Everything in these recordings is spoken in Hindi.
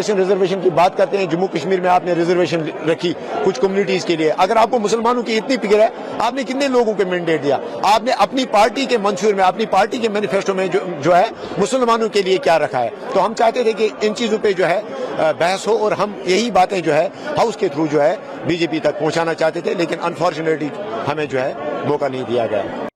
रिजर्वेशन की बात करते हैं, जम्मू कश्मीर में आपने रिजर्वेशन रखी कुछ कम्युनिटीज के लिए। अगर आपको मुसलमानों की इतनी फिक्र है, आपने कितने लोगों को मैंडेट दिया? आपने अपनी पार्टी के मंशूर में, अपनी पार्टी के मैनिफेस्टो में जो है मुसलमानों के लिए क्या रखा है? तो हम चाहते थे कि इन चीजों पे जो है बहस हो और हम यही बातें जो है हाउस के थ्रू जो है बीजेपी तक पहुंचाना चाहते थे, लेकिन अनफॉर्चुनेटली हमें जो है मौका नहीं दिया गया।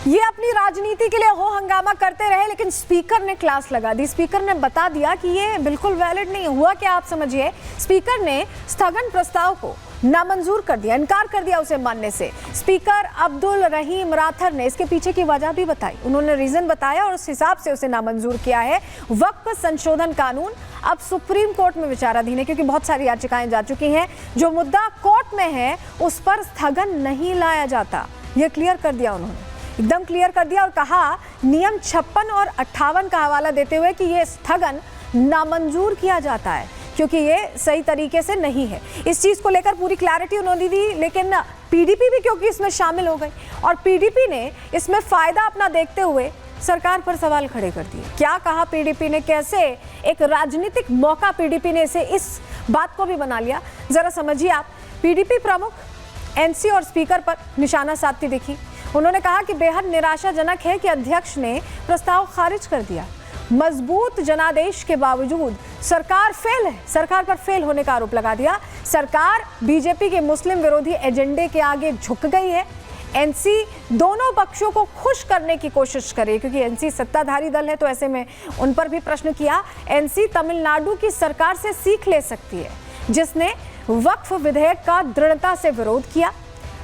ये अपनी राजनीति के लिए हो हंगामा करते रहे, लेकिन स्पीकर ने क्लास लगा दी। स्पीकर ने बता दिया कि ये बिल्कुल वैलिड नहीं हुआ। क्या आप समझिए, स्पीकर ने स्थगन प्रस्ताव को नामंजूर कर दिया, इनकार कर दिया उसे मानने से। स्पीकर अब्दुल रहीम राथर ने इसके पीछे की वजह भी बताई। उन्होंने रीजन बताया और उस हिसाब से उसे नामंजूर किया है। वक्फ संशोधन कानून अब सुप्रीम कोर्ट में विचाराधीन है, क्योंकि बहुत सारी याचिकाएं जा चुकी हैं। जो मुद्दा कोर्ट में है उस पर स्थगन नहीं लाया जाता, यह क्लियर कर दिया उन्होंने, एकदम क्लियर कर दिया। और कहा नियम 56 और 58 का हवाला देते हुए कि यह स्थगन नामंजूर किया जाता है, क्योंकि ये सही तरीके से नहीं है। इस चीज को लेकर पूरी क्लैरिटी उन्होंने दी, लेकिन पीडीपी भी क्योंकि इसमें शामिल हो गई और पीडीपी ने इसमें फायदा अपना देखते हुए सरकार पर सवाल खड़े कर दिए। क्या कहा पीडीपी ने, कैसे एक राजनीतिक मौका पीडीपी ने इसे इस बात को भी बना लिया, जरा समझिए आप। पीडीपी प्रमुख एनसी और स्पीकर पर निशाना साधती दिखी। उन्होंने कहा कि बेहद निराशाजनक है कि अध्यक्ष ने प्रस्ताव खारिज कर दिया। मजबूत जनादेश के बावजूद सरकार फेल है, सरकार पर फेल होने का आरोप लगा दिया। सरकार बीजेपी के मुस्लिम विरोधी एजेंडे के आगे झुक गई है। एनसी दोनों पक्षों को खुश करने की कोशिश करे, क्योंकि एनसी सत्ताधारी दल है, तो ऐसे में उन पर भी प्रश्न किया। एनसी तमिलनाडु की सरकार से सीख ले सकती है, जिसने वक्फ विधेयक का दृढ़ता से विरोध किया।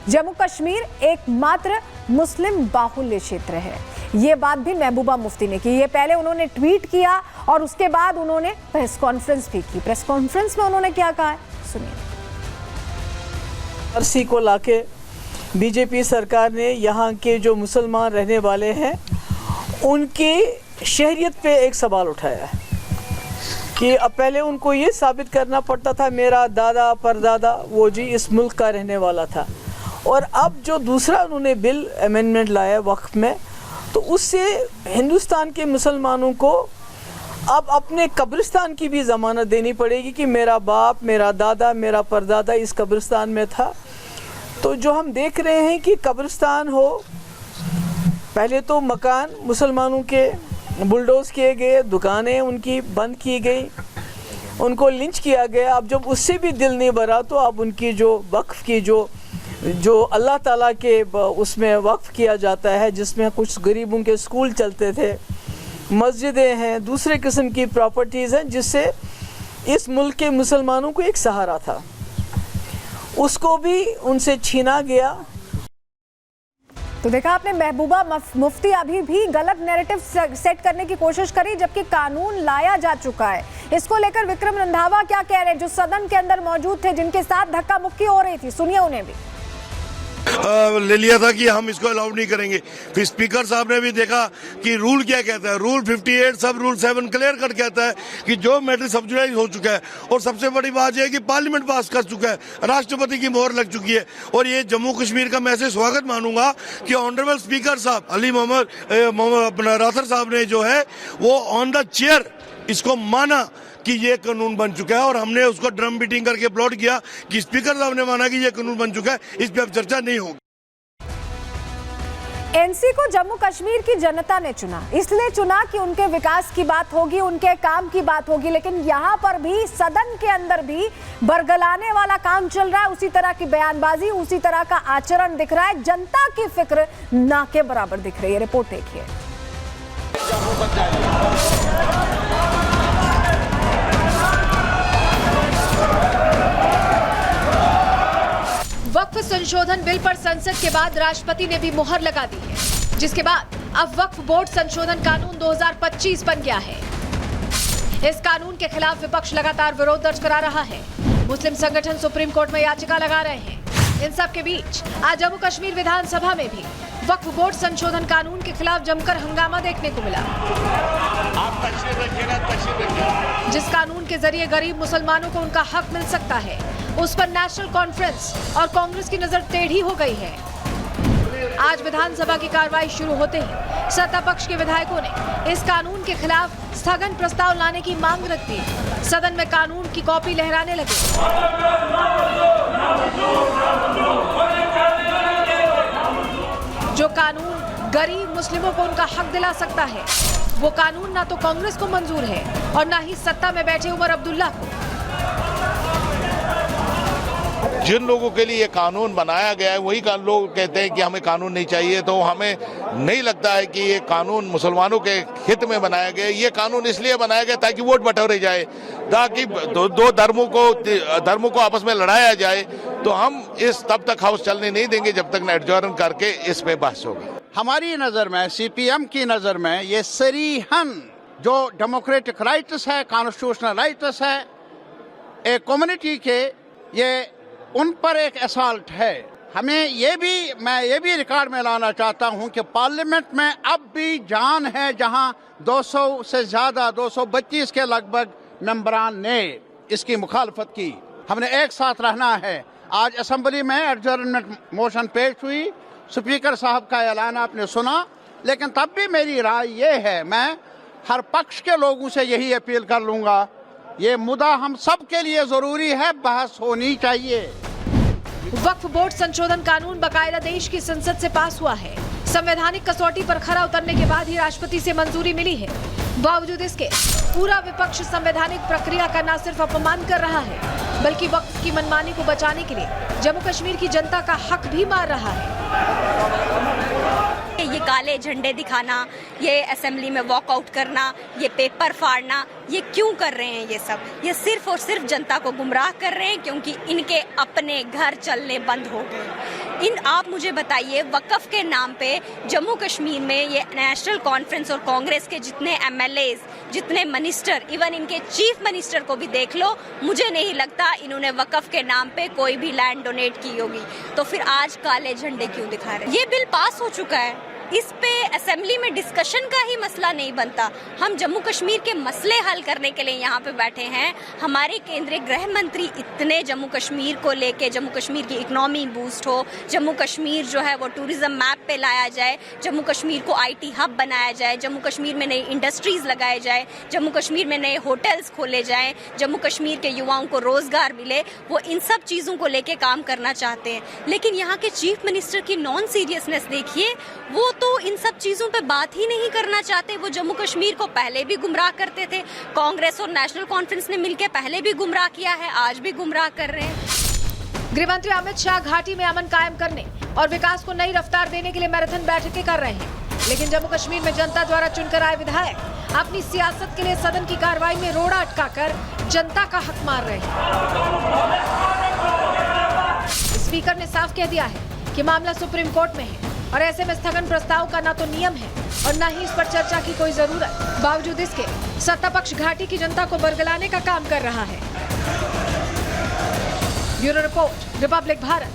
जम्मू कश्मीर एकमात्र मुस्लिम बाहुल्य क्षेत्र है, ये बात भी महबूबा मुफ्ती ने की। ये पहले उन्होंने ट्वीट किया और उसके बाद उन्होंने प्रेस कॉन्फ्रेंस भी की। प्रेस कॉन्फ्रेंस में उन्होंने क्या कहा है, सुनिए। आरसी को लाके बीजेपी सरकार ने यहाँ के जो मुसलमान रहने वाले हैं उनकी शहरियत पे एक सवाल उठाया है कि अब पहले उनको ये साबित करना पड़ता था मेरा दादा परदादा वो जी इस मुल्क का रहने वाला था, और अब जो दूसरा उन्होंने बिल अमेंडमेंट लाया वक्फ में, तो उससे हिंदुस्तान के मुसलमानों को अब अपने कब्रिस्तान की भी ज़मानत देनी पड़ेगी कि मेरा बाप, मेरा दादा, मेरा परदादा इस कब्रिस्तान में था। तो जो हम देख रहे हैं कि कब्रिस्तान हो, पहले तो मकान मुसलमानों के बुलडोज किए गए, दुकानें उनकी बंद की गई, उनको लिंच किया गया। अब जब उससे भी दिल नहीं भरा तो अब उनकी जो वक्फ की जो अल्लाह ताला के उसमें वक्फ किया जाता है, जिसमें कुछ गरीबों के स्कूल चलते थे, मस्जिदें हैं, दूसरे किस्म की प्रॉपर्टीज़ हैं, जिससे इस मुल्क के मुसलमानों को एक सहारा था, उसको भी उनसे छीना गया। तो देखा आपने, महबूबा मुफ्ती अभी भी गलत नैरेटिव सेट करने की कोशिश करी, जबकि कानून लाया जा चुका है। इसको लेकर विक्रम रंधावा क्या कह रहे हैं, जो सदन के अंदर मौजूद थे, जिनके साथ धक्का मुक्की हो रही थी, सुनिए उन्हें भी। ले लिया था कि हम इसको अलाउ नहीं करेंगे। फिर स्पीकर साहब ने भी देखा कि रूल क्या कहता है, रूल 58 सब रूल 7 क्लियर कट कहता है कि जो मैटर सब्जुडाइज हो चुका है, और सबसे बड़ी बात यह है कि पार्लियामेंट पास कर चुका है, राष्ट्रपति की मोहर लग चुकी है। और ये जम्मू कश्मीर का मैं ऐसे स्वागत मानूंगा कि ऑनरेबल स्पीकर साहब अली मोहम्मद राथर साहब ने जो है वो ऑन द चेयर इसको माना कि ये कानून बन चुका है, और हमने उसको ड्रम बीटिंग करके अपलोड किया कि स्पीकर साहब ने माना कि ये कानून बन चुका है, इस पे अब चर्चा नहीं होगी। एनसी को जम्मू कश्मीर की जनता ने चुना, इसलिए चुना कि उनके विकास की बात होगी, उनके काम की बात होगी, लेकिन यहाँ पर भी सदन के अंदर भी बरगलाने वाला काम चल रहा है। उसी तरह की बयानबाजी, उसी तरह का आचरण दिख रहा है। जनता की फिक्र ना के बराबर दिख रही है। रिपोर्ट देखिए। वक्फ संशोधन बिल पर संसद के बाद राष्ट्रपति ने भी मुहर लगा दी है, जिसके बाद अब वक्फ बोर्ड संशोधन कानून 2025 बन गया है। इस कानून के खिलाफ विपक्ष लगातार विरोध दर्ज करा रहा है। मुस्लिम संगठन सुप्रीम कोर्ट में याचिका लगा रहे हैं। इन सब के बीच आज जम्मू कश्मीर विधानसभा में भी वक्फ बोर्ड संशोधन कानून के खिलाफ जमकर हंगामा देखने को मिला। जिस कानून के जरिए गरीब मुसलमानों को उनका हक मिल सकता है, उस पर नेशनल कॉन्फ्रेंस और कांग्रेस की नजर टेढ़ी हो गई है। आज विधानसभा की कार्रवाई शुरू होते ही सत्ता पक्ष के विधायकों ने इस कानून के खिलाफ स्थगन प्रस्ताव लाने की मांग रख दी। सदन में कानून की कॉपी लहराने लगे। जो कानून गरीब मुस्लिमों को उनका हक दिला सकता है, वो कानून ना तो कांग्रेस को मंजूर है और ना ही सत्ता में बैठे उमर अब्दुल्ला को। जिन लोगों के लिए ये कानून बनाया गया है वही लोग कहते हैं कि हमें कानून नहीं चाहिए, तो हमें नहीं लगता है कि ये कानून मुसलमानों के हित में बनाया गया। ये कानून इसलिए बनाया गया ताकि वोट बटोरे जाए, ताकि दो धर्मों को आपस में लड़ाया जाए। तो हम इस तब तक हाउस चलने नहीं देंगे जब तक न एडजॉर्न करके इस पे बहस होगी। हमारी नज़र में, सीपीएम की नज़र में, ये सरीहन जो डेमोक्रेटिक राइट्स है, कॉन्स्टिट्यूशनल राइट्स है एक कम्युनिटी के, ये उन पर एक असॉल्ट है। मैं ये भी रिकॉर्ड में लाना चाहता हूं कि पार्लियामेंट में अब भी जान है, जहां 200 से ज्यादा 232 के लगभग मेंबरान ने इसकी मुखालफत की। हमने एक साथ रहना है। आज असेंबली में एडजर्नमेंट मोशन पेश हुई, स्पीकर साहब का ऐलान आपने सुना, लेकिन तब भी मेरी राय ये है, मैं हर पक्ष के लोगों से यही अपील कर लूंगा, ये मुद्दा हम सब के लिए जरूरी है, बहस होनी चाहिए। वक्फ बोर्ड संशोधन कानून बकायदा देश की संसद से पास हुआ है। संवैधानिक कसौटी पर खरा उतरने के बाद ही राष्ट्रपति से मंजूरी मिली है। बावजूद इसके पूरा विपक्ष संवैधानिक प्रक्रिया का न सिर्फ अपमान कर रहा है, बल्कि वक्फ की मनमानी को बचाने के लिए जम्मू कश्मीर की जनता का हक भी मार रहा है। ये काले झंडे दिखाना, ये असेंबली में वॉकआउट करना, ये पेपर फाड़ना, ये क्यों कर रहे हैं? ये सब ये सिर्फ और सिर्फ जनता को गुमराह कर रहे हैं, क्योंकि इनके अपने घर चलने बंद हो गए। आप मुझे बताइए, वक्फ के नाम पे जम्मू कश्मीर में ये नेशनल कॉन्फ्रेंस और कांग्रेस के जितने एमएलएज, जितने मिनिस्टर, इवन इनके चीफ मिनिस्टर को भी देख लो, मुझे नहीं लगता इन्होंने वक्फ के नाम पे कोई भी लैंड डोनेट की होगी। तो फिर आज काले झंडे क्यों दिखा रहे हैं? ये बिल पास हो चुका है, इस पे असेंबली में डिस्कशन का ही मसला नहीं बनता। हम जम्मू कश्मीर के मसले हल करने के लिए यहाँ पे बैठे हैं। हमारे केंद्रीय गृह मंत्री इतने जम्मू कश्मीर को लेके, जम्मू कश्मीर की इकोनॉमी बूस्ट हो, जम्मू कश्मीर जो है वो टूरिज्म मैप पे लाया जाए, जम्मू कश्मीर को आईटी हब बनाया जाए, जम्मू कश्मीर में नई इंडस्ट्रीज लगाए जाए, जम्मू कश्मीर में नए होटल्स खोले जाएं, जम्मू कश्मीर के युवाओं को रोजगार मिले, वो इन सब चीज़ों को लेके काम करना चाहते हैं। लेकिन यहाँ के चीफ मिनिस्टर की नॉन सीरियसनेस देखिए, वो तो इन सब चीजों पे बात ही नहीं करना चाहते। वो जम्मू कश्मीर को पहले भी गुमराह करते थे, कांग्रेस और नेशनल कॉन्फ्रेंस ने मिलकर पहले भी गुमराह किया है, आज भी गुमराह कर रहे हैं। गृहमंत्री अमित शाह घाटी में अमन कायम करने और विकास को नई रफ्तार देने के लिए मैराथन बैठकें कर रहे हैं, लेकिन जम्मू कश्मीर में जनता द्वारा चुनकर आए विधायक अपनी सियासत के लिए सदन की कार्रवाई में रोड़ा अटकाकर जनता का हक मार रहे हैं। स्पीकर ने साफ कह दिया है कि मामला सुप्रीम कोर्ट में है और ऐसे में स्थगन प्रस्ताव का ना तो नियम है और ना ही इस पर चर्चा की कोई जरूरत। बावजूद इसके सत्ता पक्ष घाटी की जनता को बरगलाने का काम कर रहा है। Bureau report, Republic Bharat.